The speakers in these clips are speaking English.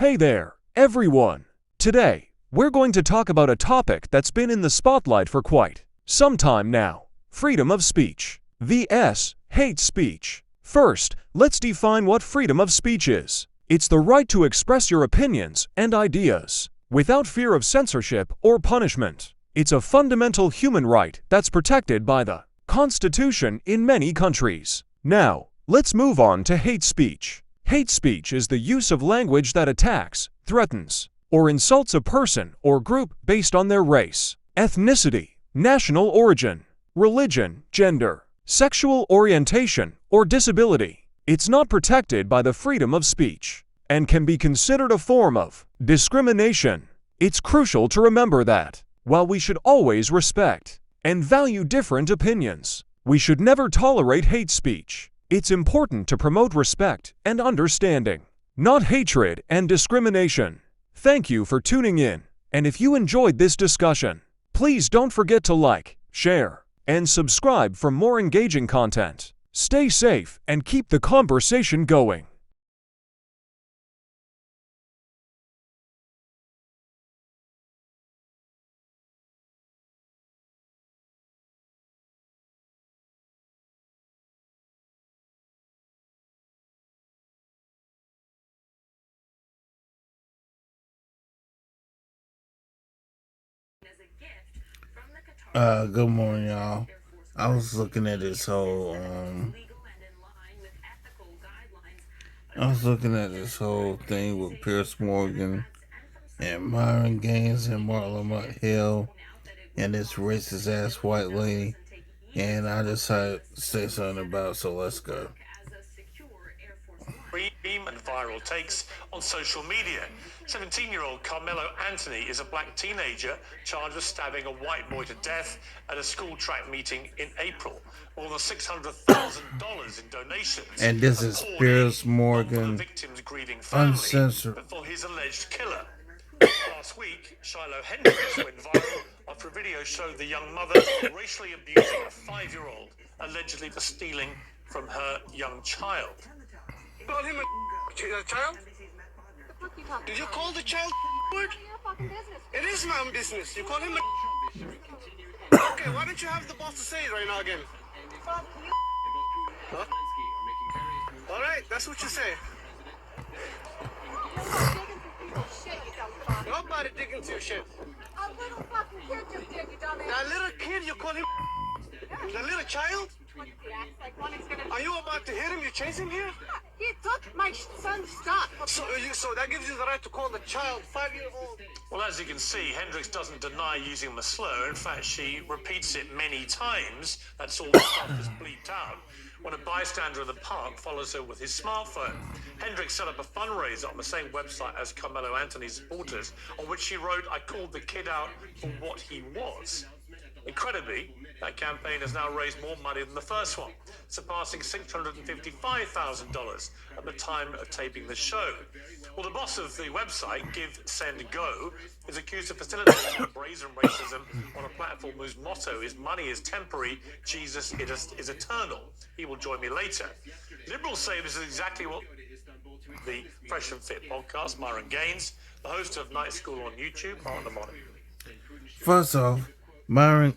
Hey there, everyone! Today, we're going to talk about a topic that's been in the spotlight for quite some time now. Freedom of speech vs. hate speech. First, let's define what freedom of speech is. It's the right to express your opinions and ideas without fear of censorship or punishment. It's a fundamental human right that's protected by the Constitution in many countries. Now, let's move on to hate speech. Hate speech is the use of language that attacks, threatens, or insults a person or group based on their race, ethnicity, national origin, religion, gender, sexual orientation, or disability. It's not protected by the freedom of speech and can be considered a form of discrimination. It's crucial to remember that, while we should always respect and value different opinions, we should never tolerate hate speech. It's important to promote respect and understanding, not hatred and discrimination. Thank you for tuning in, and if you enjoyed this discussion, please don't forget to like, share, and subscribe for more engaging content. Stay safe and keep the conversation going. Good morning, y'all. I was looking at this whole, thing with Pierce Morgan and Myron Gaines and Marla Hill and this racist ass white lady, and I decided to say something about it, so let's go. And viral takes on social media. 17-year-old Carmelo Anthony is a black teenager charged with stabbing a white boy to death at a school track meeting in April. More than $600,000 in donations. And this is Pierce Morgan, victim's grieving family, uncensored. for his alleged killer. Last week, Shiloh Hendricks went viral after a video showed the young mother racially abusing a 5-year-old, allegedly for stealing from her young child. Call him a child? Did you call the child word? It is my own business. You call him a... Okay, why don't you have the boss to say it right now again? Huh? All right, that's what you say. Nobody digging into your shit. A little fucking kid just did, you dumbass. That little kid, you call him the little child? Are you about to hit him? You chase him here? He took my son's stuff. So that gives you the right to call the child 5-year-old. Well, as you can see, Hendricks doesn't deny using the slur. In fact, she repeats it many times. That's all the stuff is bleeped out. When a bystander in the park follows her with his smartphone. Hendricks set up a fundraiser on the same website as Carmelo Anthony's supporters, on which she wrote, "I called the kid out for what he was." Incredibly, that campaign has now raised more money than the first one, surpassing $655,000 at the time of taping the show. Well, the boss of the website, Give, Send, Go, is accused of facilitating brazen racism on a platform whose motto is "Money is temporary, Jesus is eternal. He will join me later." Liberals say this is exactly what the Fresh and Fit podcast, Myron Gaines, the host of Night School on YouTube, partner on it. First off, Myron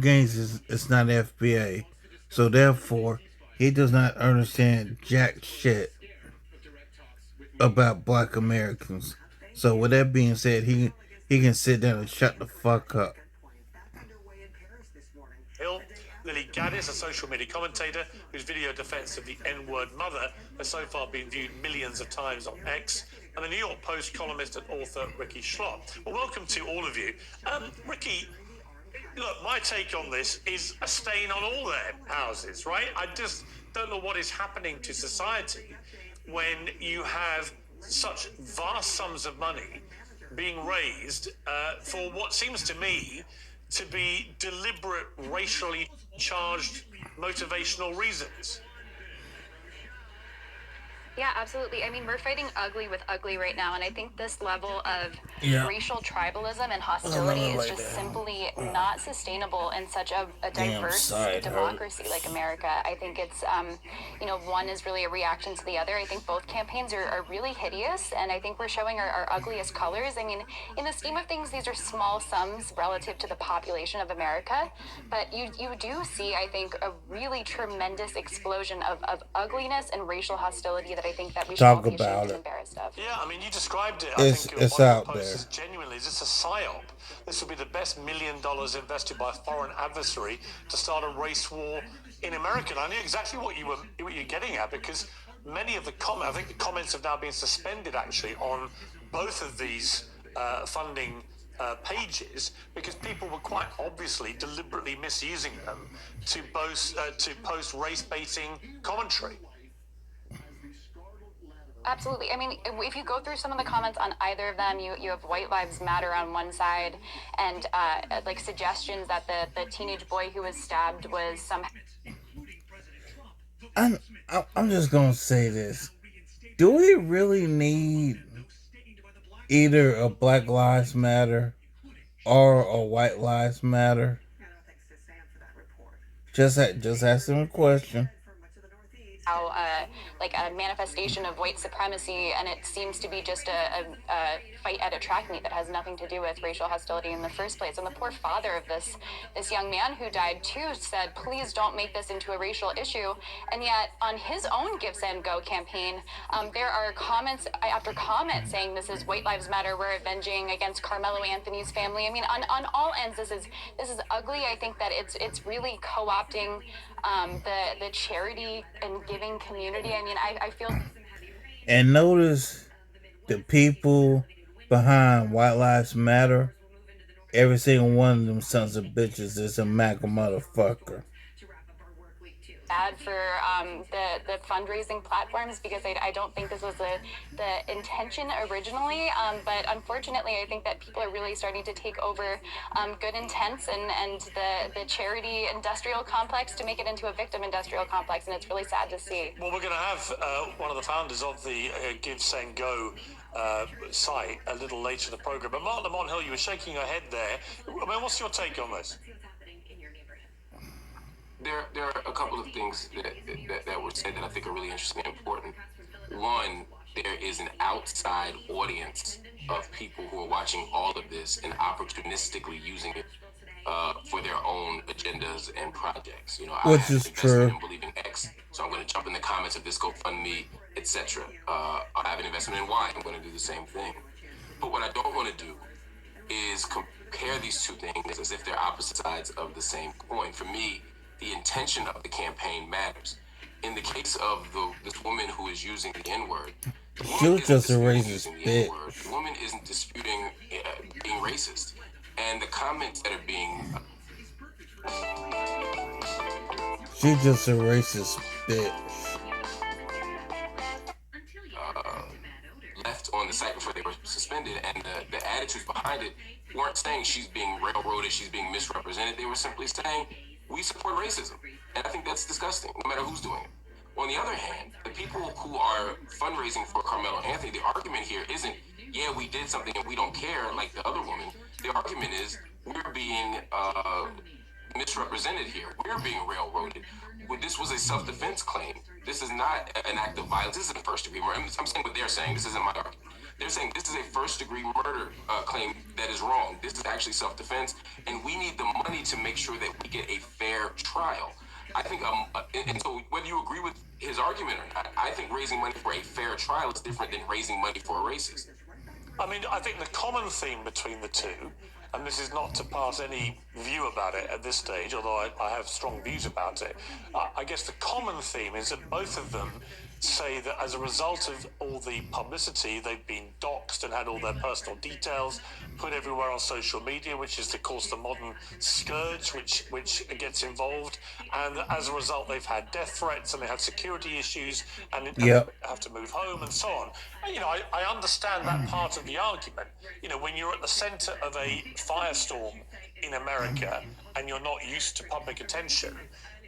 Gaines is not FBA, so therefore he does not understand jack shit about black Americans. So with that being said, he can sit down and shut the fuck up. Hill, Lily Gaddis, a social media commentator whose video defense of the N-word mother has so far been viewed millions of times on X, and the New York Post columnist and author Ricky Schlott. Well, welcome to all of you. Ricky, look, my take on this is a stain on all their houses, right? I just don't know what is happening to society when you have such vast sums of money being raised for what seems to me to be deliberate, racially charged, motivational reasons. Yeah, absolutely. I mean, we're fighting ugly with ugly right now, and I think this level of Yeah. racial tribalism and hostility is just simply not sustainable in such a diverse side democracy like America. I think it's, one is really a reaction to the other. I think both campaigns are really hideous, and I think we're showing our ugliest colors. I mean, in the scheme of things, these are small sums relative to the population of America, but you do see, I think, a really tremendous explosion of ugliness and racial hostility that I think that we should all Talk be ashamed about and it. embarrassed of. Yeah, I mean, you described it. It's I think it's one of out your posts there. is genuinely, is this a psyop? This would be the best $1 million invested by a foreign adversary to start a race war in America. And I knew exactly what you're getting at, because many of the I think the comments have now been suspended actually on both of these funding pages, because people were quite obviously deliberately misusing them to post race baiting commentary. Absolutely. I mean, if you go through some of the comments on either of them, you have White Lives Matter on one side, and like suggestions that the teenage boy who was stabbed was somehow. I'm just gonna say this. Do we really need either a Black Lives Matter or a White Lives Matter? Just asking a question. Like a manifestation of white supremacy, and it seems to be just a fight at a track meet that has nothing to do with racial hostility in the first place. And the poor father of this young man who died too said, please don't make this into a racial issue. And yet on his own Give Sam Go campaign, there are comments after comments saying this is White Lives Matter, we're avenging against Carmelo Anthony's family. I mean, on all ends, this is ugly. I think that it's really co-opting the charity and giving community. I mean, I feel. And notice the people behind White Lives Matter. Every single one of them sons of bitches is a MAGA motherfucker. Bad for the fundraising platforms, because I don't think this was the intention originally, but unfortunately I think that people are really starting to take over good intents and the charity industrial complex to make it into a victim industrial complex, and it's really sad to see. Well, we're going to have one of the founders of the Give Sam Go site a little later in the program. But Mark Lamont Hill, you were shaking your head there. I mean, what's your take on this? There are a couple of things that were said that I think are really interesting and important. One, there is an outside audience of people who are watching all of this and opportunistically using it for their own agendas and projects. You know, Which I is have true. invested in Believing X, so I'm going to jump in the comments of this GoFundMe, etc. I have an investment in Y. I'm going to do the same thing. But what I don't want to do is compare these two things as if they're opposite sides of the same coin. For me, the intention of the campaign matters. In the case of this woman who is using the N-word, She was just a racist bitch. The woman isn't disputing being racist. And the comments that are being... She's just a racist bitch. Left on the site before they were suspended, and the attitudes behind it weren't saying she's being railroaded, she's being misrepresented. They were simply saying, we support racism. And I think that's disgusting, no matter who's doing it. On the other hand, the people who are fundraising for Carmelo Anthony, the argument here isn't, yeah, we did something and we don't care like the other woman. The argument is, we're being misrepresented here. We're being railroaded. This was a self-defense claim. This is not an act of violence. This isn't first-degree murder. I'm saying what they're saying. This isn't my argument. They're saying this is a first-degree murder claim that is wrong. This is actually self-defense, and we need the money to make sure that we get a fair trial. I think, and so whether you agree with his argument or not, I think raising money for a fair trial is different than raising money for a racist. I mean, I think the common theme between the two, and this is not to pass any view about it at this stage, although I have strong views about it, I guess the common theme is that both of them say that as a result of all the publicity, they've been doxxed and had all their personal details put everywhere on social media, which is, of course, the modern scourge which gets involved. And as a result, they've had death threats and they have security issues and have to move home and so on. And, you know, I understand that part of the argument. You know, when you're at the center of a firestorm in America and you're not used to public attention,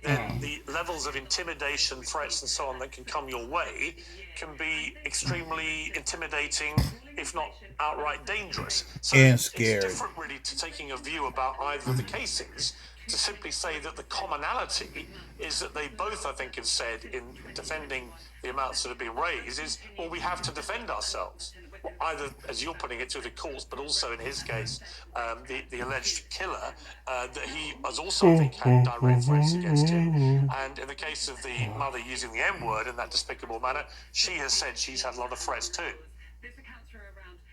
then the levels of intimidation, threats, and so on that can come your way can be extremely intimidating, if not outright dangerous. So and it's scary. different, really, to taking a view about either of the cases, to simply say that the commonality is that they both, I think, have said in defending the amounts that have been raised is, well, we have to defend ourselves. Either, as you're putting it, to the courts, but also in his case, the alleged killer, that he has also, I think, had direct threats against him. And in the case of the mother using the M-word in that despicable manner, she has said she's had a lot of threats too.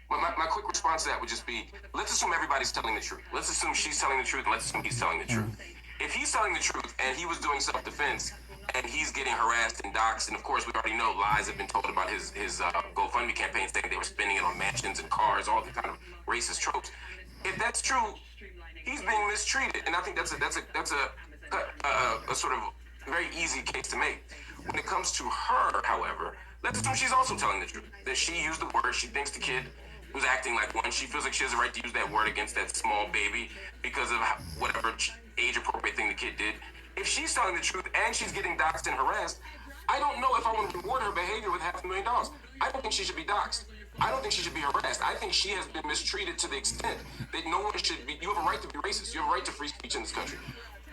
Well, my quick response to that would just be, let's assume everybody's telling the truth. Let's assume she's telling the truth, and let's assume he's telling the truth. If he's telling the truth and he was doing self-defense and he's getting harassed and doxxed, and of course we already know lies have been told about his GoFundMe campaign saying they were spending it on mansions and cars, all the kind of racist tropes. If that's true, he's being mistreated, and I think that's a sort of very easy case to make. When it comes to her, however, let's assume she's also telling the truth, that she used the word, she thinks the kid was acting like one. She feels like she has a right to use that word against that small baby because of whatever age-appropriate thing the kid did. If she's telling the truth and she's getting doxxed and harassed, I don't know if I want to reward her behavior with $500,000. I don't think she should be doxxed. I don't think she should be harassed. I think she has been mistreated to the extent that no one should be. You have a right to be racist. You have a right to free speech in this country.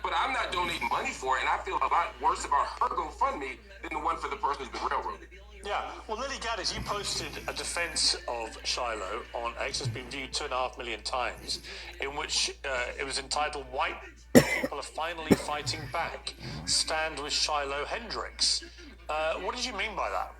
But I'm not donating money for it, and I feel a lot worse about her GoFundMe than the one for the person who's been railroaded. Yeah, well, Lily Gaddis, you posted a defense of Shiloh on X, has been viewed 2.5 million times, in which it was entitled, "White People Are Finally Fighting Back. Stand with Shiloh Hendricks." What did you mean by that?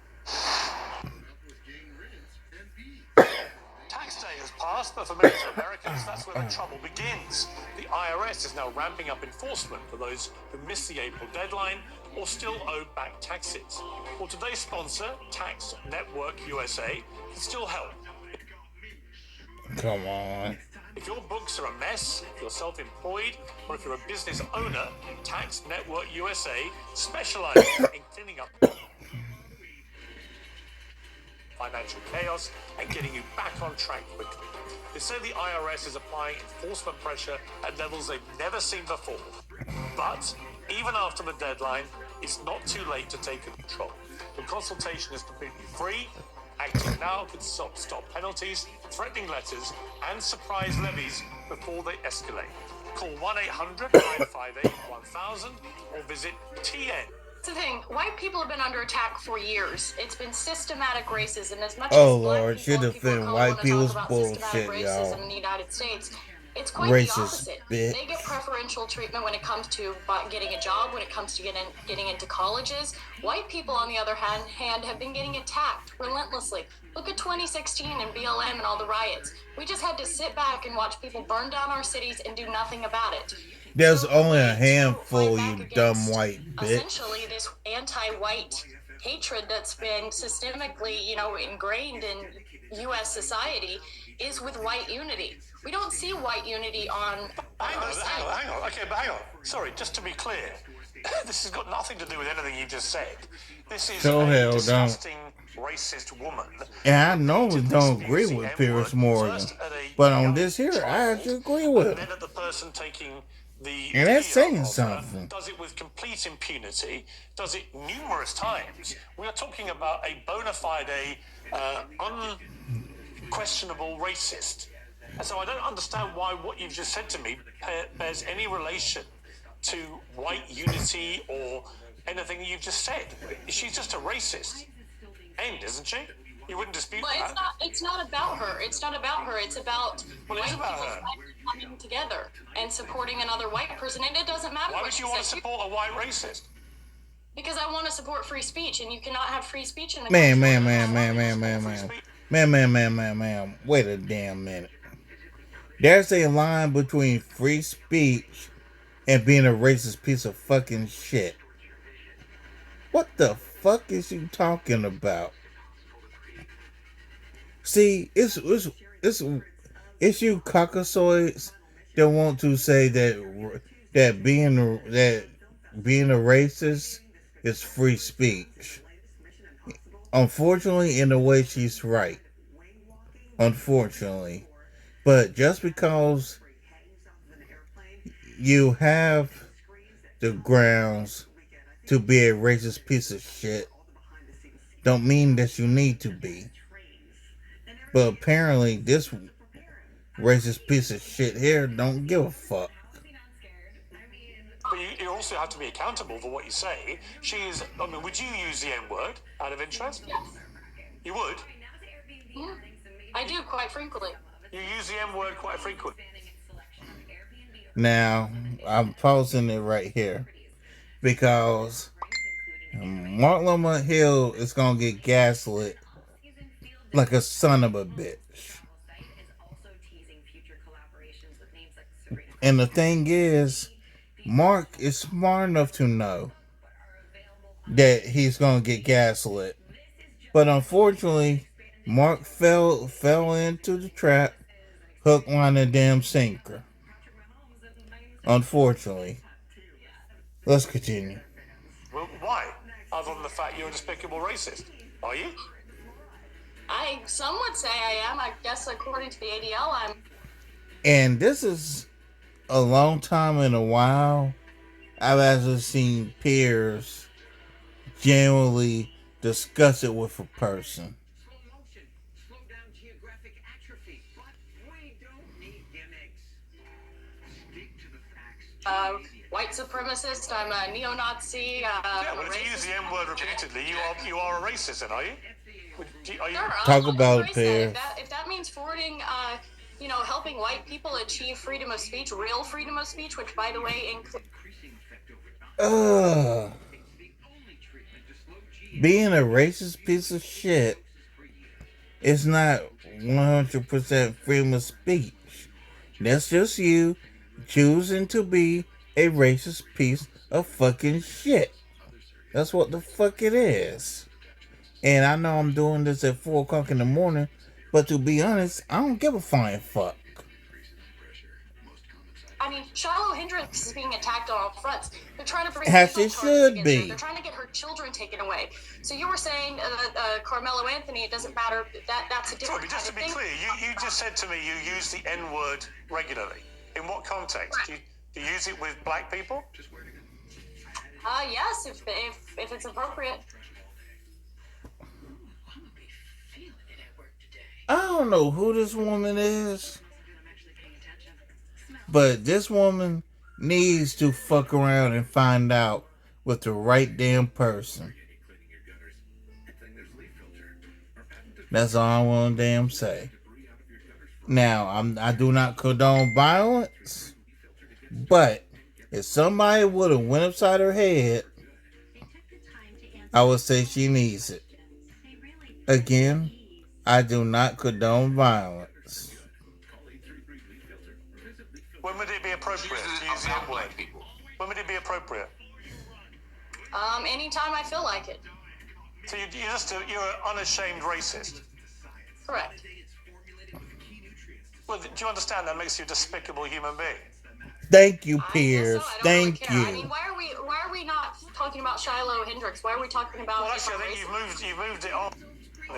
Tax day has passed, but for many Americans, that's where the trouble begins. The IRS is now ramping up enforcement for those who missed the April deadline or still owe back taxes. Well, today's sponsor, Tax Network USA, can still help. Come on. If your books are a mess, if you're self-employed, or if you're a business owner, Tax Network USA specializes in cleaning up financial chaos and getting you back on track quickly. They say the IRS is applying enforcement pressure at levels they've never seen before. But even after the deadline, it's not too late to take control. The consultation is completely free. Acting now could stop penalties, threatening letters, and surprise levies before they escalate. Call 1-800-958-1000 or visit TN. That's the thing. White people have been under attack for years. It's been systematic racism. As much Oh as black Lord, people you and people of defend color white wanna people's talk about systematic bullshit, racism y'all. in the United States, it's quite Racist the opposite. bitch. They get preferential treatment when it comes to getting a job, when it comes to getting into colleges. White people, on the other hand, have been getting attacked relentlessly. Look at 2016 and BLM and all the riots. We just had to sit back and watch people burn down our cities and do nothing about it. There's So only a to handful, fight you back dumb against white bitch. essentially this anti-white hatred that's been systemically, ingrained in U.S. society is with white unity. We don't see white unity on our side. Hang on. Okay, but hang on. Sorry, just to be clear, this has got nothing to do with anything you just said. This is So a hell don't. disgusting, racist woman. And I normally Did don't this agree use the with M Pierce word Morgan, first at a but on young this here, I child, actually agree with and him. then at the person taking the And that's video saying of her, something. does it with complete impunity, does it numerous times. We are talking about a bona fide, unquestionable racist. And so I don't understand why what you've just said to me bears any relation to white unity or anything you've just said. She's just a racist. End, isn't she? You wouldn't dispute But that. it's not about her. It's not about her. It's about Well, it is white about people her. coming together and supporting another white person. And it doesn't matter Why what would she you want to says. support a white racist? Because I want to support free speech, and you cannot have free speech in the Man, country. man. Wait a damn minute. There's a line between free speech and being a racist piece of fucking shit. What the fuck is you talking about? See, it's you caucasoids that want to say that being a racist is free speech. Unfortunately, in a way, she's right. Unfortunately, but just because you have the grounds to be a racist piece of shit don't mean that you need to be. But apparently this racist piece of shit here don't give a fuck. But you also have to be accountable for what you say. Would you use the N-word out of interest? Yes. You would? Yeah. I do quite frequently. You use the M-word quite frequently. Now, I'm pausing it right here because Mark Lamont Hill is going to get gaslit like a son of a bitch. And the thing is, Mark is smart enough to know that he's going to get gaslit. But unfortunately, Mark fell into the trap, hook, line, and damn sinker. Unfortunately. Let's continue. Well, why? Other than the fact you're a despicable racist. Are you? Some would say I am. I guess according to the ADL, I'm. And this is a long time in a while I've actually seen peers genuinely discuss it with a person. White supremacist. I'm a neo-Nazi. Yeah, well, if you use the M-word repeatedly, you are a racist, then, are you? Are you? Sure, Talk about it, embrace Pear. that. If that means forwarding, helping white people achieve freedom of speech, real freedom of speech, which, by the way, includes. Being a racist piece of shit is not 100% freedom of speech. That's just you choosing to be a racist piece of fucking shit. That's what the fuck it is. And I know I'm doing this at 4 o'clock in the morning, but to be honest, I don't give a flying fuck. I mean, Shiloh Hendricks is being attacked on all fronts. They're trying to bring As legal it charges should against be. her. They're trying to get her children taken away. So you were saying Carmelo Anthony, it doesn't matter. That's a different But just to be thing. clear, you just said to me you use the N-word regularly. In what context? Right. Do you use it with black people? Yes, if it's appropriate. I don't know who this woman is, but this woman needs to fuck around and find out with the right damn person. That's all I want to damn say. Now, I do not condone violence, but if somebody would have went upside her head, I would say she needs it. Again, I do not condone violence. When would it be appropriate to use the N-word? When would it be appropriate? Anytime I feel like it. So you're an unashamed racist. Correct. Well, do you understand that makes you a despicable human being? Thank you, I guess Piers. so. I don't Thank really you. care. I mean, why are we not talking about Shiloh Hendricks? Why are we talking about? Well, actually, I think different you've moved it on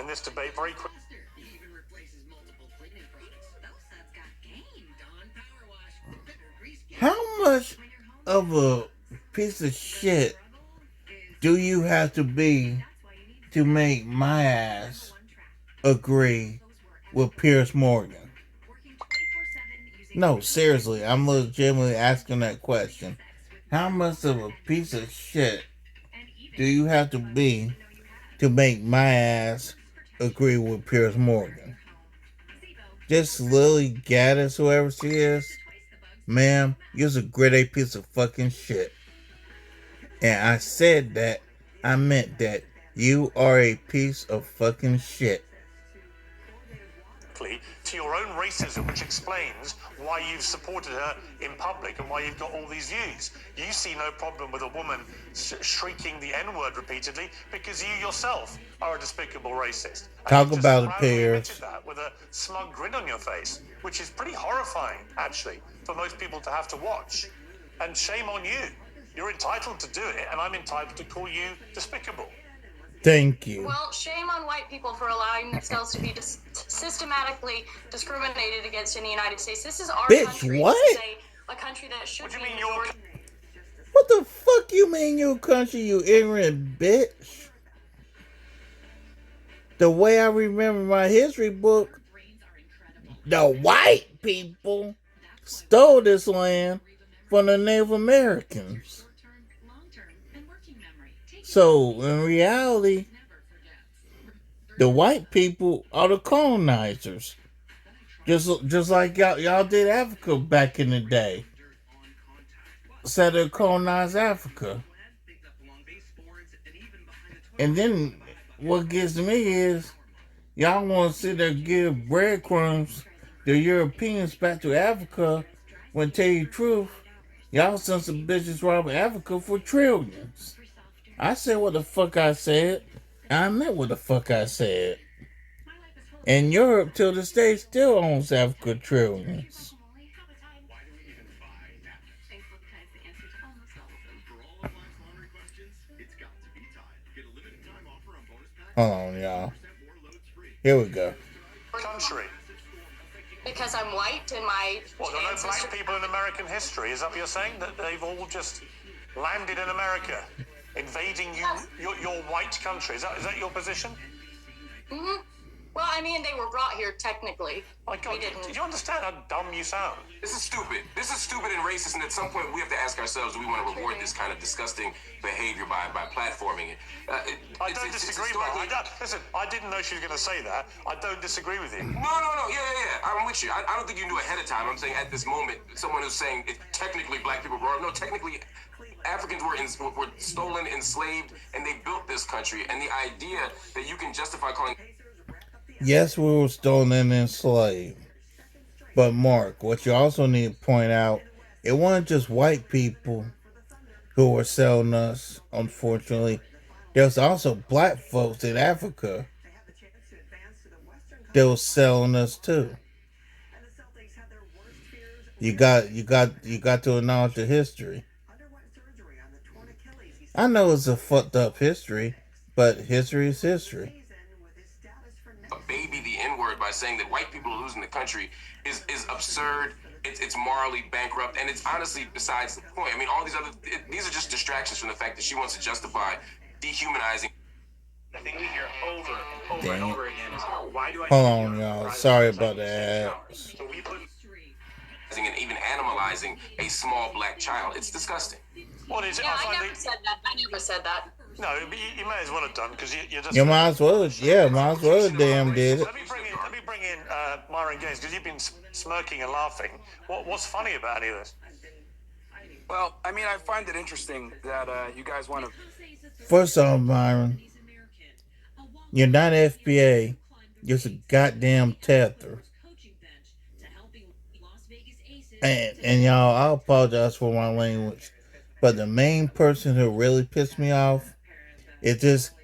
in this debate very quickly. How much of a piece of shit do you have to be to make my ass agree with Piers Morgan? No, seriously, I'm legitimately asking that question. How much of a piece of shit do you have to be to make my ass agree with Piers Morgan? This Lily Gaddis, whoever she is, ma'am, you're a grade A piece of fucking shit. And I said that, I meant that. You are a piece of fucking shit. To your own racism, which explains why you've supported her in public and why you've got all these views. You see no problem with a woman shrieking the N-word repeatedly because you yourself are a despicable racist. Talk And you about just it, proudly Piers. admitted that with a smug grin on your face, which is pretty horrifying, actually, for most people to have to watch. And shame on you. You're entitled to do it, and I'm entitled to call you despicable. Thank you. Well, shame on white people for allowing themselves to be systematically discriminated against in the United States. This is our Bitch, country. what? This is a country that should What do be you mean your... What the fuck you mean your country, you ignorant bitch? The way I remember my history book, the white people stole this land from the Native Americans. So, in reality, the white people are the colonizers. Just like y'all did Africa back in the day. Said they colonized Africa. And then what gets me is y'all want to sit there and give breadcrumbs to Europeans back to Africa when tell you the truth, y'all sent some bitches robbing Africa for trillions. I said what the fuck I said. I meant what the fuck I said. And Europe till this day still owns Africa trillions. Hold on, y'all. Here we go. Country. Because I'm white and my What, there are no black people in American history? Is that what you're saying? That they've all just landed in America, invading your white country? Is that your position? Mm-hmm. Well, I mean, they were brought here technically. My God, do you understand how dumb you sound? This is stupid. This is stupid and racist, and at some point we have to ask ourselves, do we want to reward this kind of disgusting behavior by platforming it? I don't disagree with that. Listen, I didn't know she was going to say that. I don't disagree with you. No. Yeah. I'm with you. I don't think you knew ahead of time. I'm saying at this moment, someone who's saying it's technically black people brought up. No, technically, Africans were stolen, enslaved, and they built this country. And the idea that you can justify calling... Yes, we were stolen and enslaved. But Mark, what you also need to point out, it wasn't just white people who were selling us, unfortunately. There was also black folks in Africa that was selling us too. You got to acknowledge the history. I know it's a fucked up history, but history is history. A baby the N-word by saying that white people are losing the country is absurd. It's morally bankrupt, and it's honestly besides the point. I mean, all these are just distractions from the fact that she wants to justify dehumanizing. The thing we hear over and over again is, why do I... Hold on, y'all. Sorry about that. So we put... and even animalizing a small black child. It's disgusting. What is it? Yeah, I never said that. No, you may as well have done because you're just. You might as well. Yeah, might as well. Damn did it. Let me bring in Myron Gaines because you've been smirking and laughing. What's funny about any of this? Well, I mean, I find it interesting that you guys want to... First off, Myron, you're not FBA. You're a goddamn tether. And y'all, I apologize for my language, but the main person who really pissed me off is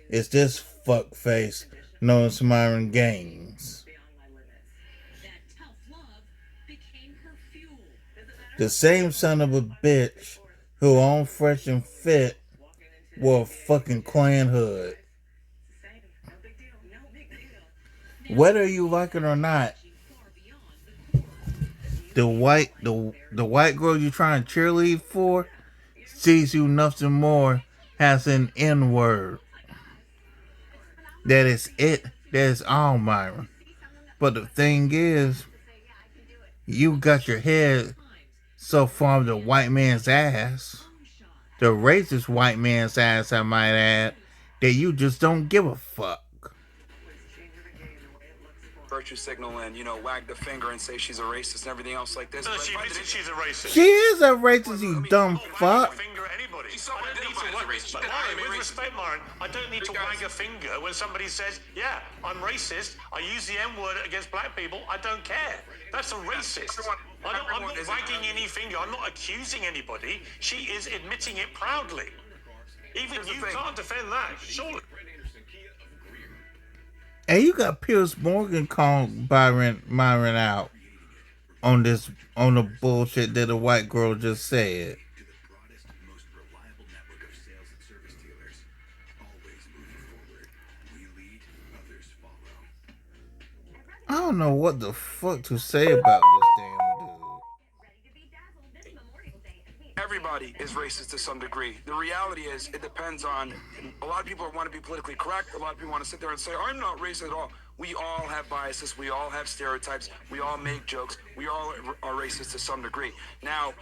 this fuckface known as Myron Gaines. The same son of a bitch who on Fresh and Fit wore a fucking Klan hood. Whether you like it or not, the white girl you're trying to cheerlead for sees you nothing more has an N-word. That is it. That is all, Myron. But the thing is, you got your head so far the white man's ass, the racist white man's ass, I might add, that you just don't give a fuck. Virtue signal and, wag the finger and say she's a racist and everything else like this. No, she's a racist. She is a racist, you dumb fuck. Finger at anybody. She's self-identified as a racist. But Myron, with respect, Myron, I don't need to wag a finger when somebody says, yeah, I'm racist, I use the N-word against black people, I don't care. That's a racist. I'm not wagging any finger, I'm not accusing anybody. She is admitting it proudly. Even you can't defend that, surely. Hey, you got Piers Morgan calling Myron out on the bullshit that a white girl just said. I don't know what the fuck to say about this damn dude. Everybody everybody is racist to some degree. The reality is, it depends on, a lot of people want to be politically correct. A lot of people want to sit there and say, I'm not racist at all. We all have biases. We all have stereotypes. We all make jokes. We all are racist to some degree. Now,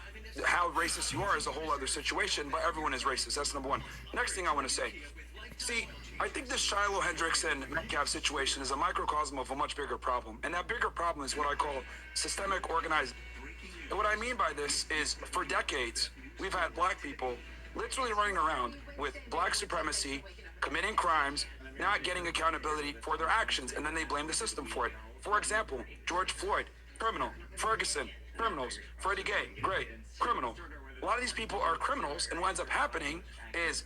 how racist you are is a whole other situation, but everyone is racist. That's number one. Next thing I want to say, see, I think this Shiloh Hendrickson Metcalf situation is a microcosm of a much bigger problem. And that bigger problem is what I call systemic organized. And what I mean by this is, for decades, we've had black people literally running around with black supremacy, committing crimes, not getting accountability for their actions, and then they blame the system for it. For example, George Floyd, criminal. Ferguson, criminals. Freddie Gray, criminal. A lot of these people are criminals, and what ends up happening is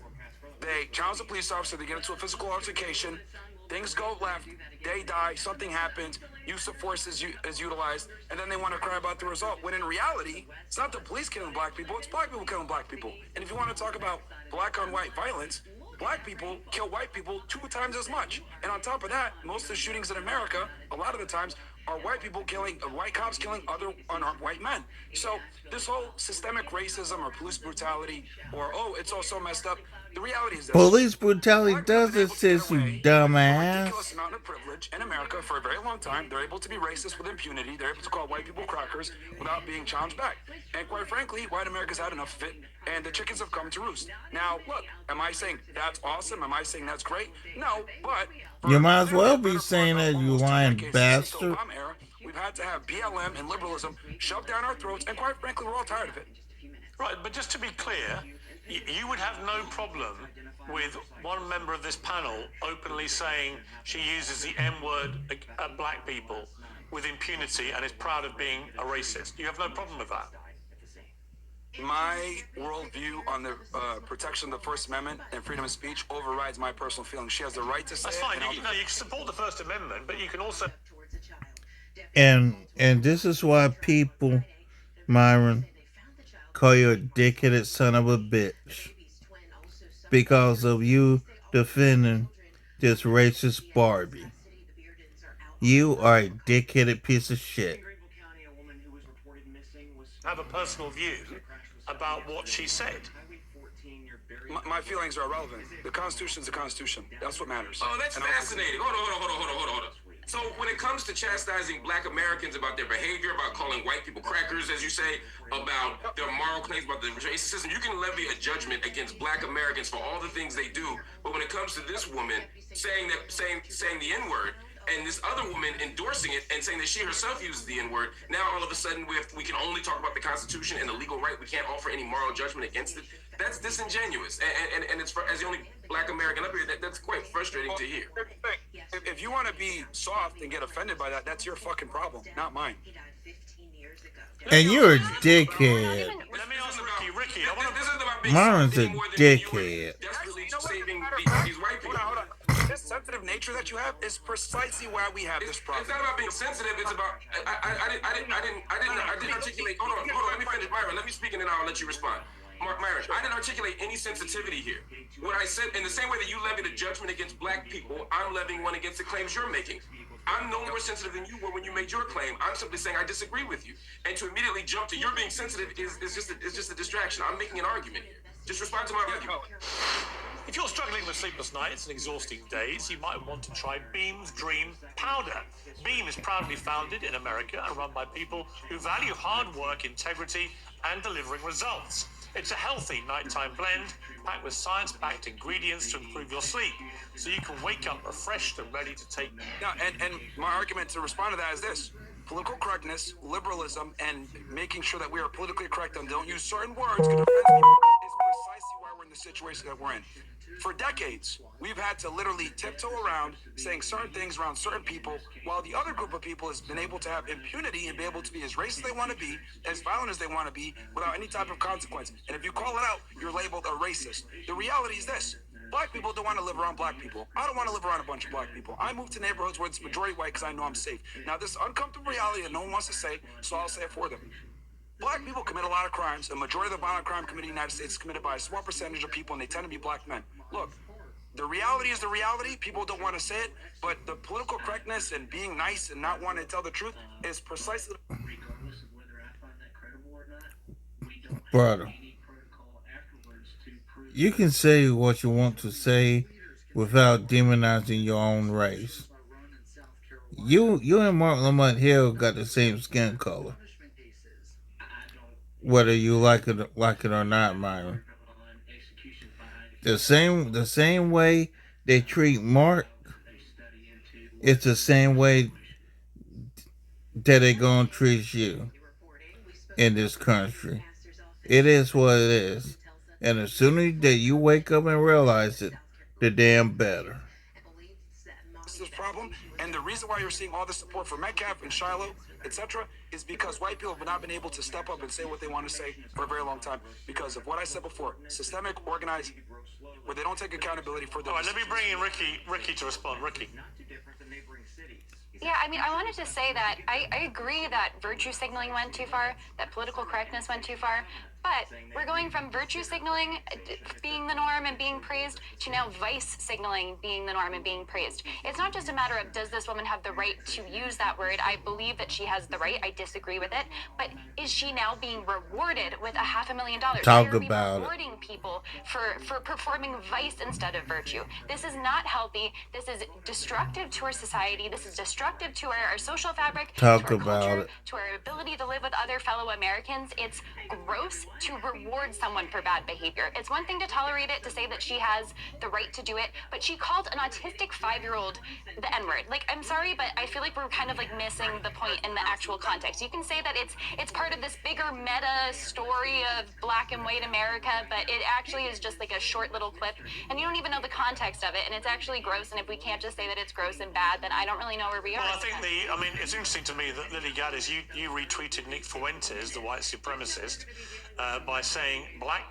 they challenge the police officer, they get into a physical altercation, things go left, they die, something happens, use of force is utilized, and then they want to cry about the result. When in reality, it's not the police killing black people, it's black people killing black people. And if you want to talk about black on white violence, black people kill white people 2 times as much. And on top of that, most of the shootings in America, a lot of the times, are white people killing, white cops killing other unarmed white men. So this whole systemic racism or police brutality, or, oh, it's all so messed up, the reality is that Police brutality does exist, you dumbass. ridiculous amount of privilege in America for a very long time. They're able to be racist with impunity. They're able to call white people crackers without being challenged back. And quite frankly, white America's had enough of it, and the chickens have come to roost. Now, look, am I saying that's awesome? Am I saying that's great? No, but You might as well be saying that, you lying bastard. We've had to have BLM and liberalism shoved down our throats, and quite frankly, we're all tired of it. Right, but just to be clear, you would have no problem with one member of this panel openly saying she uses the N-word at black people with impunity and is proud of being a racist. You have no problem with that? My worldview on the protection of the First Amendment and freedom of speech overrides my personal feelings. She has the right to say That's it. fine. You can support the First Amendment, but you can also... And this is why people, Myron, call you a dickheaded son of a bitch. Because of you defending this racist Barbie. You are a dickheaded piece of shit. have a personal view about what she said. My feelings are irrelevant. The Constitution's the Constitution. That's what matters. Oh, that's fascinating. Hold on. So when it comes to chastising black Americans about their behavior, about calling white people crackers, as you say, about their moral claims about the racist system, you can levy a judgment against black Americans for all the things they do. But when it comes to this woman saying the N-word, and this other woman endorsing it and saying that she herself uses the N-word, now all of a sudden we can only talk about the Constitution and the legal right. We can't offer any moral judgment against it. That's disingenuous. And it's as the only black American up here, that's quite frustrating to hear. If you want to be soft and get offended by that, that's your fucking problem, not mine. And you're a dickhead. Let me ask Ricky. I want to... This isn't about being Myron's a dickhead. desperately saving these white people. Hold on. This sensitive nature that you have is precisely why we have this problem. It's not about being sensitive. It's about I didn't articulate. Hold on. Let me finish, Myron. Let me speak and then I'll let you respond. Myron, I didn't articulate any sensitivity here. What I said, in the same way that you levied a judgment against black people, I'm levying one against the claims you're making. I'm no more sensitive than you were when you made your claim. I'm simply saying I disagree with you. And to immediately jump to your being sensitive is just a distraction. I'm making an argument here. Just respond to my argument. If you're struggling with sleepless nights and exhausting days, you might want to try Beam's Dream Powder. Beam is proudly founded in America and run by people who value hard work, integrity, and delivering results. It's a healthy nighttime blend packed with science-backed ingredients to improve your sleep, so you can wake up refreshed and ready to take... Now, and my argument to respond to that is this. Political correctness, liberalism, and making sure that we are politically correct and don't use certain words to defend people is precisely why we're in the situation that we're in. For decades, we've had to literally tiptoe around saying certain things around certain people, while the other group of people has been able to have impunity and be able to be as racist as they want to be, as violent as they want to be, without any type of consequence. And if you call it out, you're labeled a racist. The reality is this. Black people don't want to live around black people. I don't want to live around a bunch of black people. I move to neighborhoods where it's majority white because I know I'm safe. Now, this is uncomfortable reality that no one wants to say, so I'll say it for them. Black people commit a lot of crimes. The majority of the violent crime committed in the United States is committed by a small percentage of people, and they tend to be black men. Look, the reality is the reality. People don't want to say it, but the political correctness and being nice and not wanting to tell the truth is precisely... Brother, you can say what you want to say without demonizing your own race. You and Mark Lamont Hill got the same skin color, whether you like it or not, Myron. The same way they treat Mark, it's the same way that they gonna treat you in this country. It is what it is. And as soon as that you wake up and realize it, the damn better. This problem, and the reason why you're seeing all the support for Metcalf and Shiloh, etc., is because white people have not been able to step up and say what they want to say for a very long time because of what I said before: systemic, organized, where they don't take accountability for their. All right, let me bring in Ricky to respond. Ricky. Yeah, I mean, I wanted to say that I agree that virtue signaling went too far, that political correctness went too far, but we're going from virtue signaling being the norm and being praised to now vice signaling being the norm and being praised. It's not just a matter of does this woman have the right to use that word. I believe that she has the right. I disagree with it. But is she now being rewarded with $500,000? Talk about it. Rewarding people for performing vice instead of virtue. This is not healthy. This is destructive to our society. This is destructive to our social fabric, Talk to our about culture, it. to our ability to live with other fellow Americans. It's gross to reward someone for bad behavior. It's one thing to tolerate it, to say that she has the right to do it, but she called an autistic 5-year-old the N-word. Like, I'm sorry, but I feel like we're kind of like missing the point in the actual context. You can say that it's part of this bigger meta story of black and white America, but it actually is just like a short little clip, and you don't even know the context of it, and it's actually gross, and if we can't just say that it's gross and bad, then I don't really know where we are. Well, I mean, it's interesting to me that Lily Gaddis, you retweeted Nick Fuentes, the white supremacist, by saying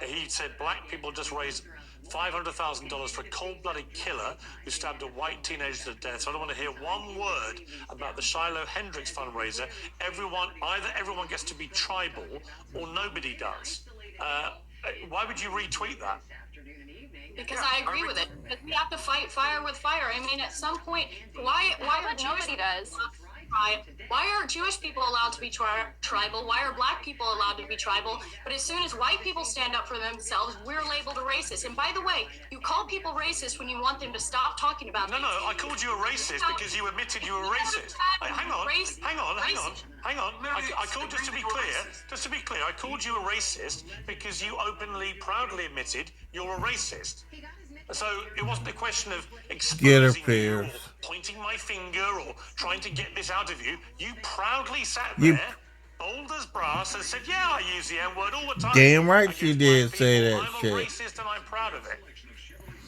he said black people just raised $500,000 for a cold-blooded killer who stabbed a white teenager to death. So I don't want to hear one word about the Shiloh Hendricks fundraiser. Either everyone gets to be tribal or nobody does. Why would you retweet that? Because I agree with it. But we have to fight fire with fire. I mean, at some point, why are Nobody does. Why are Jewish people allowed to be tribal? Why are black people allowed to be tribal? But as soon as white people stand up for themselves, we're labeled a racist. And by the way, you call people racist when you want them to stop talking about No, I called you a racist because you admitted you were racist. Hang on. I called, just to be clear, I called you a racist because you openly, proudly admitted you're a racist. So it wasn't a question of exposing you or pointing my finger or trying to get this out of you. You proudly sat there, bold as brass, and said, yeah, I use the N-word all the time. Damn right you did say that shit. I'm a racist and I'm proud of it.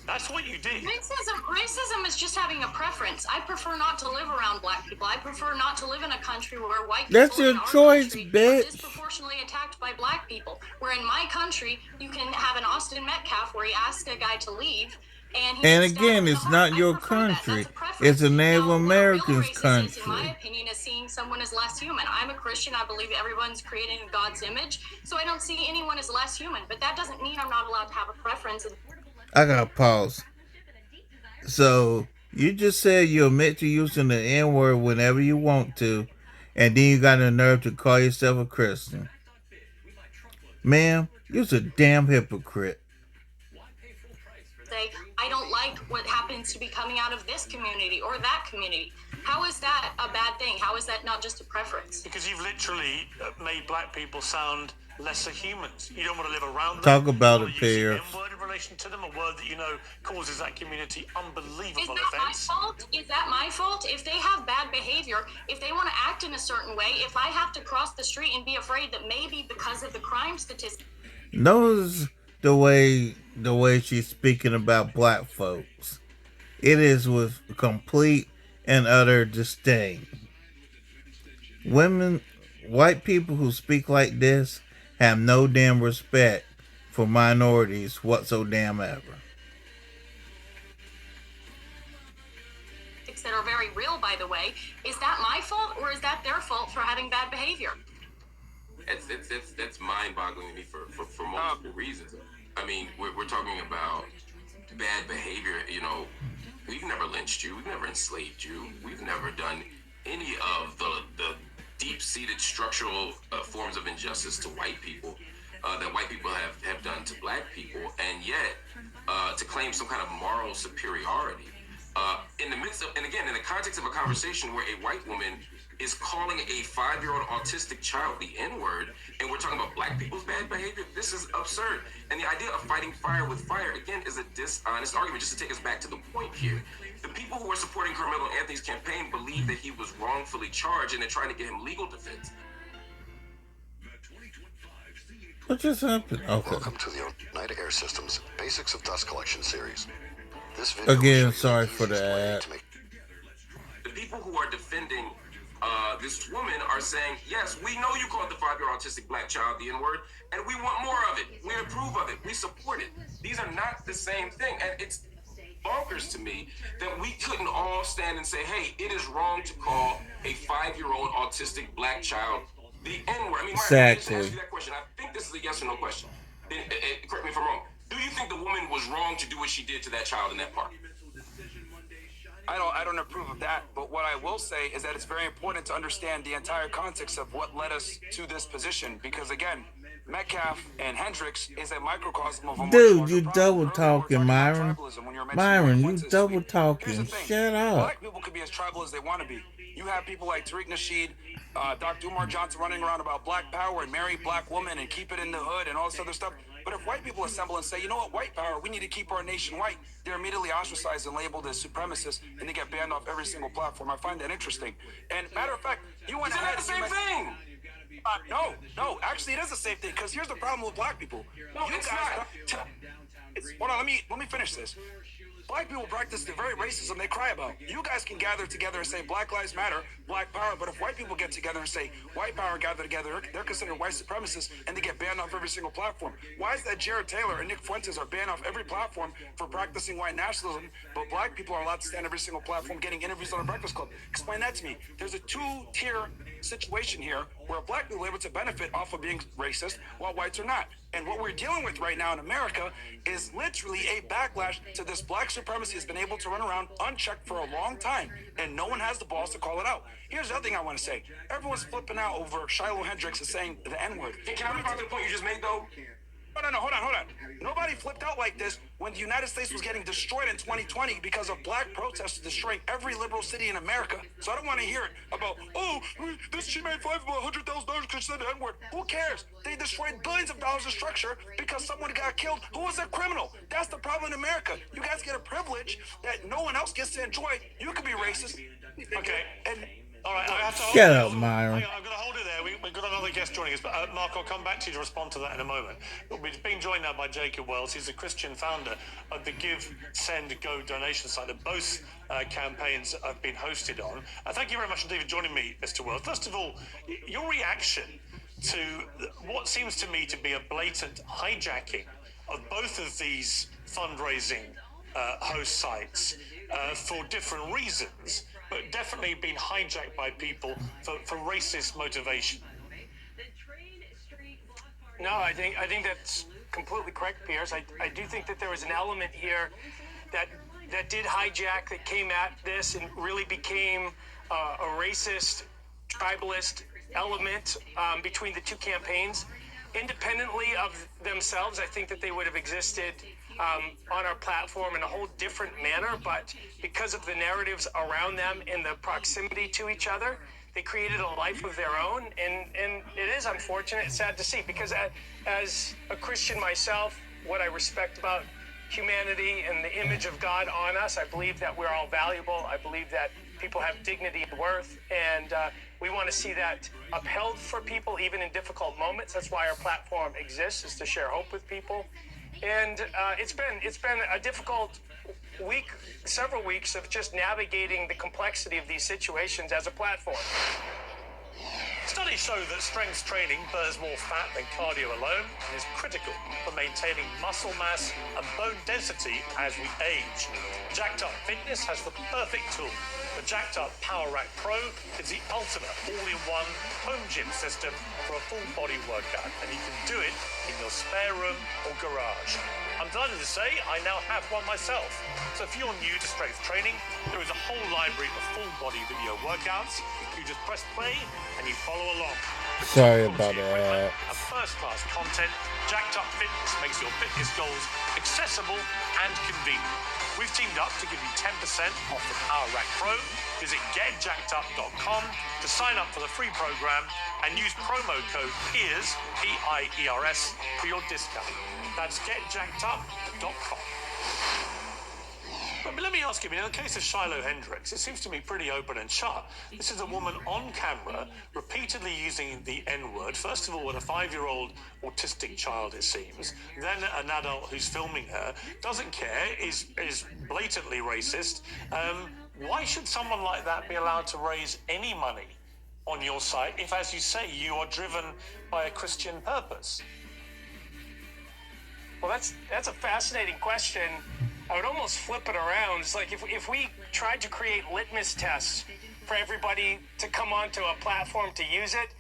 That's what you did. Racism is just having a preference. I prefer not to live around black people. I prefer not to live in a country where white people That's your choice, bitch. Are disproportionately attacked by black people. Where in my country, you can have an Austin Metcalf where he asks a guy to leave, and again, it's not your country. It's a Native American's country. In my opinion, is seeing someone as less human. I'm a Christian. I believe everyone's created in God's image, so I don't see anyone as less human. But that doesn't mean I'm not allowed to have a preference. I gotta pause. So you just said you admit to using the N-word whenever you want to, and then you got the nerve to call yourself a Christian. Ma'am, you're a damn hypocrite. Say, I don't like what happens to be coming out of this community or that community. How is that a bad thing? How is that not just a preference? Because you've literally made black people sound lesser humans. You don't want to live around them. Talk about it, Pierce. N-word in relation to them, a word that you know causes that community unbelievable offense. My fault? Is that my fault? If they have bad behavior, if they want to act in a certain way, if I have to cross the street and be afraid that maybe because of the crime statistics. Notice the way she's speaking about black folks. It is with complete and utter disdain. White people who speak like this have no damn respect for minorities whatsoever. That are very real, by the way. Is that my fault or is that their fault for having bad behavior? That's mind-boggling to me for multiple reasons. I mean, we're talking about bad behavior. You know, we've never lynched you. We've never enslaved you. We've never done any of the deep-seated structural forms of injustice to white people. that white people have done to black people, and yet to claim some kind of moral superiority in the midst of, and again, in the context of a conversation where a white woman is calling a 5-year-old autistic child the N-word, and we're talking about black people's bad behavior. This is absurd. And the idea of fighting fire with fire, again, is a dishonest argument. Just to take us back to the point here, the people who are supporting Carmelo Anthony's campaign believe that he was wrongfully charged, and they're trying to get him legal defense. What just happened? Okay. Welcome to the Oneida Air Systems Basics of Dust Collection series. This video Again, sorry for the ad. The people who are defending this woman are saying, yes, we know you called the 5-year-old autistic black child the N-word, and we want more of it. We approve of it. We support it. These are not the same thing. And it's bonkers to me that we couldn't all stand and say, hey, it is wrong to call a 5-year-old autistic black child the N-word. I mean, Myron, just to ask you that question. I think this is a yes or no question. Correct me if I'm wrong. Do you think the woman was wrong to do what she did to that child in that park? I don't approve of that, but what I will say is that it's very important to understand the entire context of what led us to this position, because again, Metcalf and Hendricks is a microcosm of a dude, you double talking, Myron. Myron, you double talking. Shut up. Black people could be as tribal as they want to be. You have people like Tariq Nasheed, Dr. Umar Johnson running around about black power and marry black women and keep it in the hood and all this other stuff. But if white people assemble and say, you know what, white power, we need to keep our nation white, they're immediately ostracized and labeled as supremacists, and they get banned off every single platform. I find that interesting. And matter of fact, you went ahead. It's not the same thing. No, actually, it is the same thing. Because here's the problem with black people. No, it's not. Hold on, let me finish this. Black people practice the very racism they cry about. You guys can gather together and say Black Lives Matter, Black Power, but if white people get together and say white power, gather together, they're considered white supremacists and they get banned off every single platform. Why is that Jared Taylor and Nick Fuentes are banned off every platform for practicing white nationalism, but black people are allowed to stand every single platform getting interviews on a Breakfast Club? Explain that to me. There's a two-tier situation here where black people are able to benefit off of being racist while whites are not. And what we're dealing with right now in America is literally a backlash to this black supremacy has been able to run around unchecked for a long time, and no one has the balls to call it out. Here's the other thing I want to say. Everyone's flipping out over Shiloh Hendricks is saying the N-word. Hey, can I respond to the point you just made, though? No, hold on. Nobody flipped out like this when the United States was getting destroyed in 2020 because of black protesters destroying every liberal city in America. So I don't want to hear it about, she made $100,000 because she said the N-word. Who cares? They destroyed billions of dollars of structure because someone got killed who was a criminal. That's the problem in America. You guys get a privilege that no one else gets to enjoy. You can be racist. Okay. And all right, I have to Shut up, Myron. I'm going to hold it there. We've got another guest joining us, but Mark, I'll come back to you to respond to that in a moment. But we've been joined now by Jacob Wells. He's the Christian founder of the Give, Send, Go donation site that both campaigns have been hosted on. Thank you very much indeed for joining me, Mr. Wells. First of all, your reaction to what seems to me to be a blatant hijacking of both of these fundraising host sites for different reasons, but definitely been hijacked by people for racist motivation. No, I think that's completely correct, Piers. I do think that there was an element here that did hijack, that came at this and really became a racist, tribalist element between the two campaigns. Independently of themselves, I think that they would have existed on our platform in a whole different manner, but because of the narratives around them and the proximity to each other, they created a life of their own, and it is unfortunate. It's sad to see, because as a Christian myself, what I respect about humanity and the image of God on us, I believe that we're all valuable. I believe that people have dignity and worth, and we want to see that upheld for people, even in difficult moments. That's why our platform exists, is to share hope with people. And it's been a difficult week, several weeks of just navigating the complexity of these situations as a platform. Studies show that strength training burns more fat than cardio alone and is critical for maintaining muscle mass and bone density as we age. Jacked Up Fitness has the perfect tool. The Jacked Up Power Rack Pro is the ultimate all-in-one home gym system for a full body workout, and you can do it in your spare room or garage. I'm I'm delighted to say I now have one myself. So if you're new to strength training, there is a whole library of full body video workouts. You just press play and you follow along. Sorry about that. A first-class content, Jacked Up Fitness makes your fitness goals accessible and convenient. We've teamed up to give you 10% off the Power Rack Pro. Visit getjackedup.com to sign up for the free program and use promo code PEERS, P-I-E-R-S, for your discount. That's getjackedup.com. But let me ask you, in the case of Shiloh Hendricks, it seems to me pretty open and shut. This is a woman on camera repeatedly using the N-word, first of all with a 5-year-old autistic child, it seems, then an adult who's filming her, doesn't care, is blatantly racist. Why should someone like that be allowed to raise any money on your site if, as you say, you are driven by a Christian purpose? Well, that's a fascinating question. I would almost flip it around. It's like if we tried to create litmus tests for everybody to come onto a platform to use it,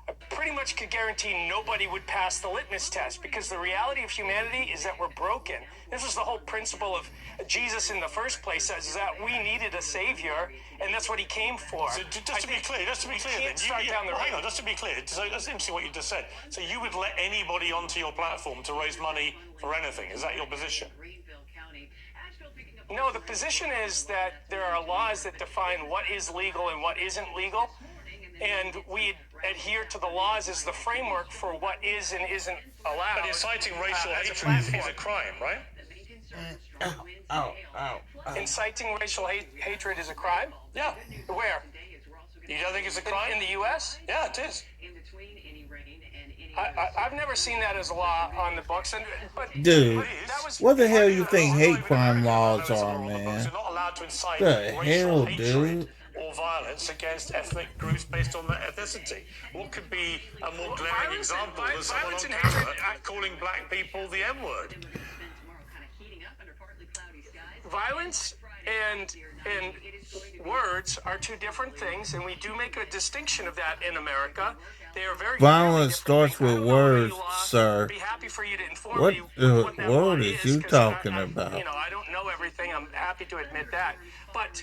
I pretty much could guarantee nobody would pass the litmus test, because the reality of humanity is that we're broken. This is the whole principle of Jesus in the first place, is that we needed a savior, and that's what he came for. So just to be clear, then, hang on, just to be clear, so that's interesting what you just said. So you would let anybody onto your platform to raise money for anything? Is that your position? No, the position is that there are laws that define what is legal and what isn't legal, and we adhere to the laws as the framework for what is and isn't allowed. But inciting racial hatred is a crime, right? Inciting racial hatred is a crime? Yeah. Where? You don't think it's a crime? In the U.S.? Yeah, it is. I've never seen that as a law on the books. Dude, what the hell you think hate crime laws are, man? You're not allowed to incite The hell, racial hatred dude? or violence against ethnic groups based on their ethnicity. What could be a more glaring example than someone on camera calling black people the N-word? Violence and words are two different things, and we do make a distinction of that in America. They are very Violence starts with words, sir. Be happy for you to inform What me the what that world law is you talking about? You know, I don't know everything. I'm happy to admit that. But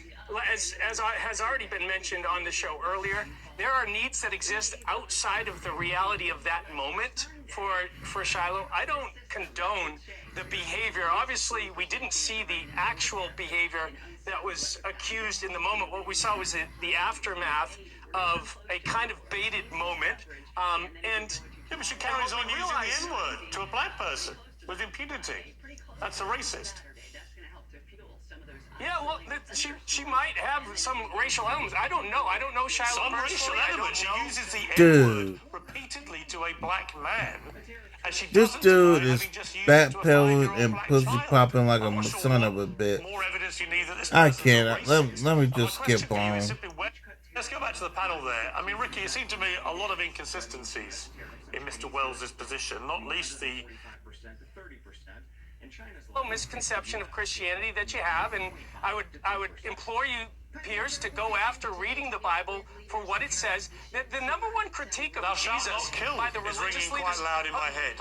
as has already been mentioned on the show earlier, there are needs that exist outside of the reality of that moment for Shiloh. I don't condone the behavior. Obviously, we didn't see the actual behavior that was accused in the moment. What we saw was the aftermath of a kind of baited moment. But she carries on using the N-word to a black person with impunity. That's a racist. Yeah, well, she might have some racial elements. I don't know. I don't know Shiloh Some racial personally. elements. She uses the Dude. N-word repeatedly to a black man. And she This doesn't dude deny is having just used it to a backpedaling 5-year-old and black pussy child. popping like I'm a not sure son what of a bitch. more evidence you need that this I person's a can't. racist. Let me My just question skip for you is on. simply let's go back to the panel there. I mean, Ricky, it seemed to me a lot of inconsistencies in Mr. Wells' position, not least the misconception of Christianity that you have, and I would implore you, Piers, to go after reading the Bible for what it says. The number one critique of "Thou shalt Jesus not kill" by the is religious ringing leaders. quite loud in my head.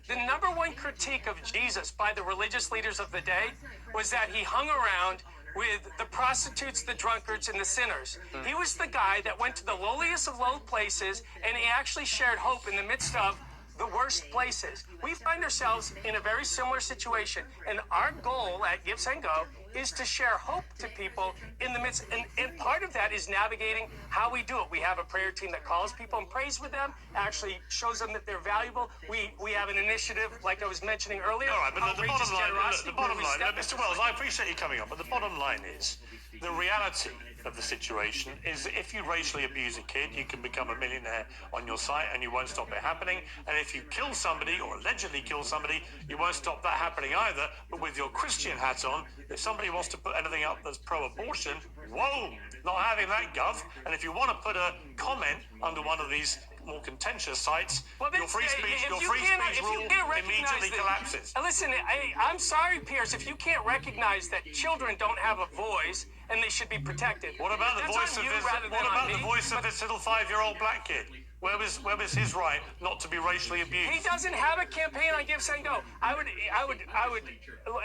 The number one critique of Jesus by the religious leaders of the day was that he hung around with the prostitutes, the drunkards, and the sinners. He was the guy that went to the lowliest of low places, and he actually shared hope in the midst of the worst places. We find ourselves in a very similar situation, and our goal at Give Send Go is to share hope to people in the midst, and part of that is navigating how we do it. We have a prayer team that calls people and prays with them, actually shows them that they're valuable. We have an initiative, like I was mentioning earlier. All right, but the bottom line, where we Mr. Wells, I appreciate you coming on, but the bottom line is the reality of the situation is that if you racially abuse a kid, you can become a millionaire on your site and you won't stop it happening. And if you kill somebody or allegedly kill somebody, you won't stop that happening either. But with your Christian hat on, if somebody wants to put anything up that's pro-abortion, whoa, not having that, Gov. And if you want to put a comment under one of these more contentious sites, your free speech rule immediately collapses. Listen, I'm sorry, Pierce, if you can't recognize that children don't have a voice and they should be protected. What about the voice of this little 5-year-old black kid? Where was his right not to be racially abused? He doesn't have a campaign on Give Send Go. I would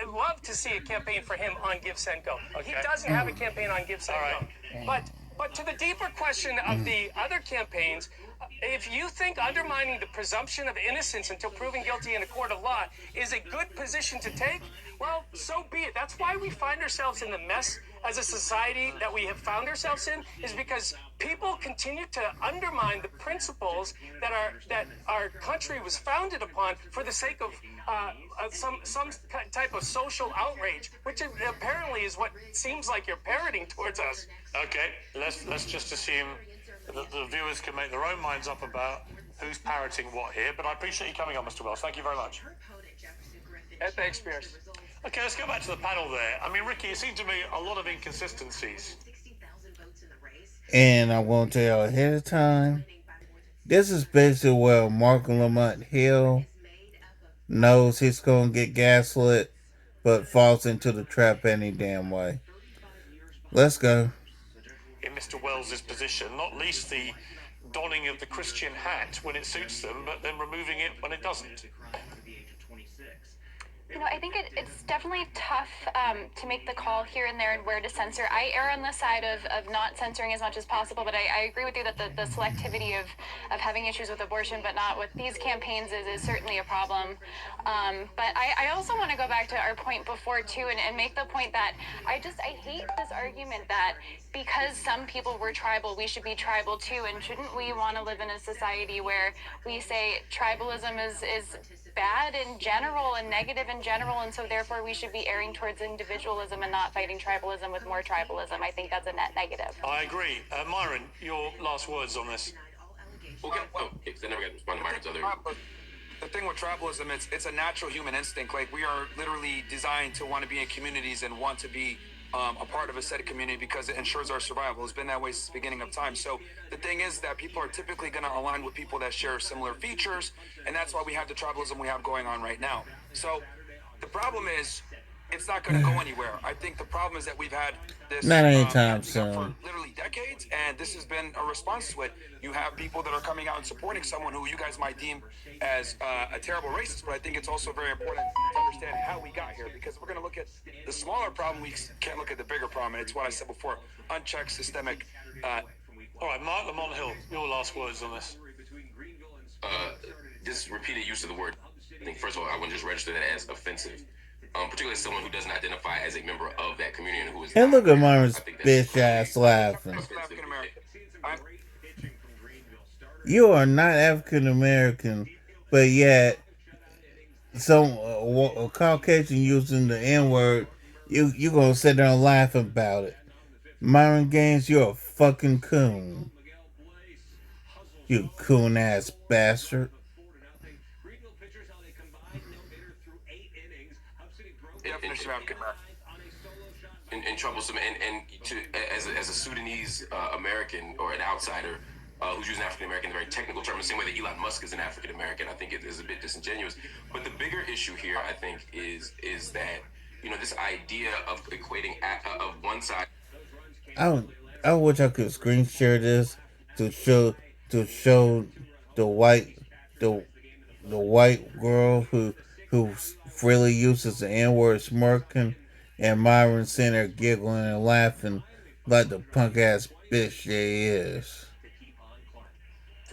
love to see a campaign for him on Give Send Go. Okay. He doesn't have a campaign on Give Send Go. But to the deeper question of the other campaigns, if you think undermining the presumption of innocence until proven guilty in a court of law is a good position to take, well, so be it. That's why we find ourselves in the mess as a society that we have found ourselves in, is because people continue to undermine the principles that our country was founded upon for the sake of some type of social outrage, which apparently is what seems like you're parroting towards us. Okay, let's just assume that the viewers can make their own minds up about who's parroting what here. But I appreciate you coming on, Mr. Wells. Thank you very much. Thanks, Piers. Okay, let's go back to the panel there. I mean, Ricky, it seemed to me a lot of inconsistencies. And I'm going to tell you ahead of time, this is basically where Mark Lamont Hill knows he's going to get gaslit, but falls into the trap any damn way. Let's go. In Mr. Wells's position, not least the donning of the Christian hat when it suits them, but then removing it when it doesn't. You know, I think it's definitely tough to make the call here and there and where to censor. I err on the side of not censoring as much as possible, but I agree with you that the selectivity of having issues with abortion, but not with these campaigns is certainly a problem. But I also want to go back to our point before, too, and make the point that I hate this argument that because some people were tribal, we should be tribal, too. And shouldn't we want to live in a society where we say tribalism is bad in general and negative in general, and so therefore we should be erring towards individualism and not fighting tribalism with more tribalism? I think that's a net negative. I agree. Myron, your last words on this. Okay. Oh, I never got to respond to Myron's other. The thing with tribalism, it's a natural human instinct. Like, we are literally designed to want to be in communities and want to be a part of a set of community because it ensures our survival. It's been that way since the beginning of time. So the thing is that people are typically going to align with people that share similar features, and that's why we have the tribalism we have going on right now. So the problem is, it's not going to go anywhere. I think the problem is that we've had this not anytime soon for literally decades, and this has been a response to it. You have people that are coming out and supporting someone who you guys might deem as a terrible racist, but I think it's also very important to understand how we got here, because if we're going to look at the smaller problem, we can't look at the bigger problem, and it's what I said before: unchecked systemic. All right, Mark Lamont Hill, your last words on this. This repeated use of the word, I think, first of all, I wouldn't just register that as offensive. Particularly as someone who doesn't identify as a member of that community and who is. And look at Myron's bitch ass laughing. You are not African American, but yet some a Caucasian using the N word, you gonna sit there and laugh about it. Myron Gaines, you're a fucking coon. You coon ass bastard. And troublesome, and to as a Sudanese American or an outsider who's using African American in a very technical term, the same way that Elon Musk is an African American, I think it is a bit disingenuous. But the bigger issue here, I think, is that, you know, this idea of equating of one side. I wish I could screen share this to show the white girl who freely uses the N-word smirking, and Myron sitting there giggling and laughing like the punk ass bitch she is.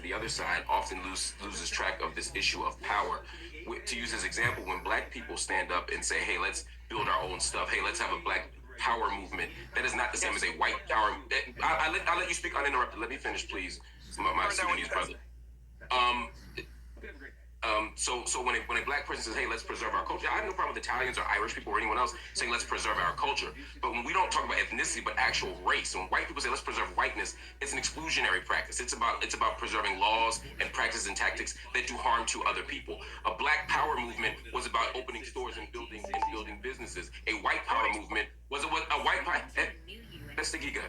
The other side often loses track of this issue of power. To use as example, when black people stand up and say, hey, let's build our own stuff, hey, let's have a black power movement, that is not the same as a white power. I'll let you speak uninterrupted. Let me finish, please. My Sudanese brother. So when a black person says, hey, let's preserve our culture, I have no problem with Italians or Irish people or anyone else saying let's preserve our culture. But when we don't talk about ethnicity but actual race, when white people say let's preserve whiteness, it's an exclusionary practice. It's about preserving laws and practices and tactics that do harm to other people. A black power movement was about opening stores and building businesses. A white power movement was a white power. That's the giga.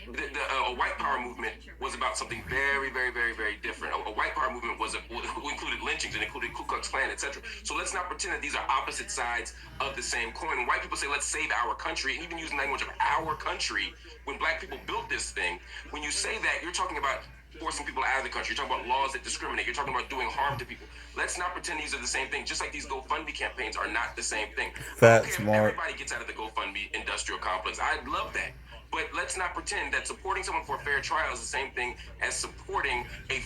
A white power movement was about something very, very, very, very different. A white power movement who included lynchings and included Ku Klux Klan, etc. So let's not pretend that these are opposite sides of the same coin. When white people say, let's save our country, and even using language of our country, when black people built this thing, when you say that, you're talking about forcing people out of the country. You're talking about laws that discriminate. You're talking about doing harm to people. Let's not pretend these are the same thing. Just like these GoFundMe campaigns are not the same thing. Facts, Mark. Everybody gets out of the GoFundMe industrial complex. I love that. But let's not pretend that supporting someone for a fair trial is the same thing as supporting a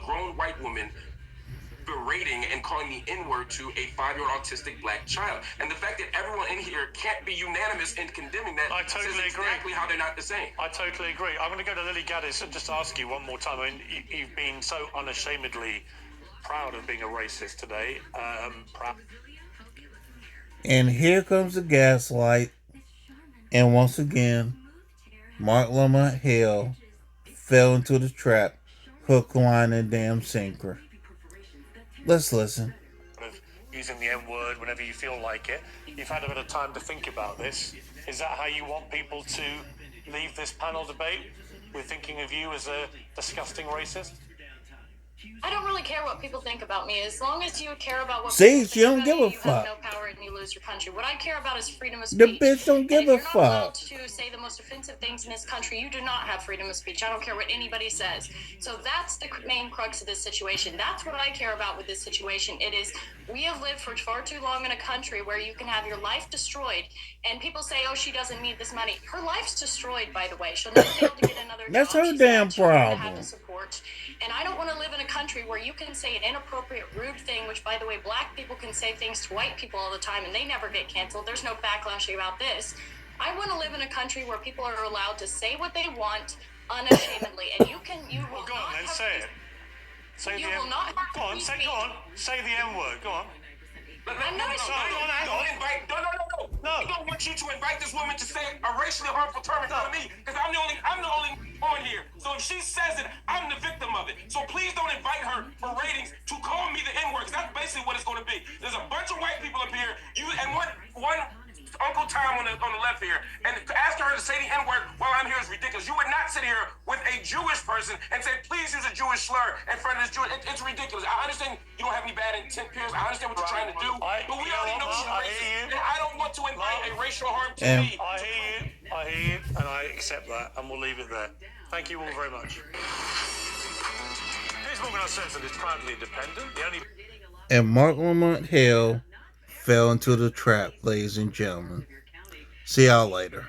grown white woman berating and calling the N-word to a 5-year-old autistic black child. And the fact that everyone in here can't be unanimous in condemning that I totally says exactly how they're not the same. I totally agree. I'm going to go to Lily Gaddis and just ask you one more time. I mean, you've been so unashamedly proud of being a racist today. And here comes the gaslight. And once again, Mark Lamont Hill fell into the trap, hook, line, and damn sinker. Let's listen. Using the N-word whenever you feel like it. You've had a bit of time to think about this. Is that how you want people to leave this panel debate? We're thinking of you as a disgusting racist? I don't really care what people think about me, as long as you care about what See, people she think don't about give you, a you fuck. have no power and you lose your country. What I care about is freedom of The speech. bitch don't give and a if you're not allowed fuck. to say the most offensive things in this country, you do not have freedom of speech. I don't care what anybody says. So that's the main crux of this situation. That's what I care about with this situation. It is, we have lived for far too long in a country where you can have your life destroyed, and people say, oh, she doesn't need this money. Her life's destroyed, by the way. She'll never be able to get another That's job. her She's damn got children to have problem. to support. And I don't want to live in a country where you can say an inappropriate, rude thing, which, by the way, black people can say things to white people all the time, and they never get canceled. There's no backlashing about this. I want to live in a country where people are allowed to say what they want unashamedly, and you will Well, go on not then, have say it. Say you the will N- not have Go on, free say, speech. go on. Say the N-word, go on. I'm not hang on. No. I don't want you to invite this woman to say a racially harmful term in front of me, because I'm the only on here. So if she says it, I'm the victim of it. So please don't invite her for ratings to call me the N-word, because that's basically what it's going to be. There's a bunch of white people up here, and one Uncle Tom on the left here, and to ask her to say the N-word while I'm here is ridiculous. You would not sit here with a Jewish person and say, please use a Jewish slur in front of this Jewish. It's ridiculous. I understand you don't have any bad intent, Pierce. I understand what you're trying to do, but we already know she's racist, and I don't want to invite a racial harm to me. I hear you, and I accept that, and we'll leave it there. Thank you all very much. Piers Morgan Uncensored is proudly independent. The only... And Mark Lamont Hill fell into the trap, ladies and gentlemen. See y'all later.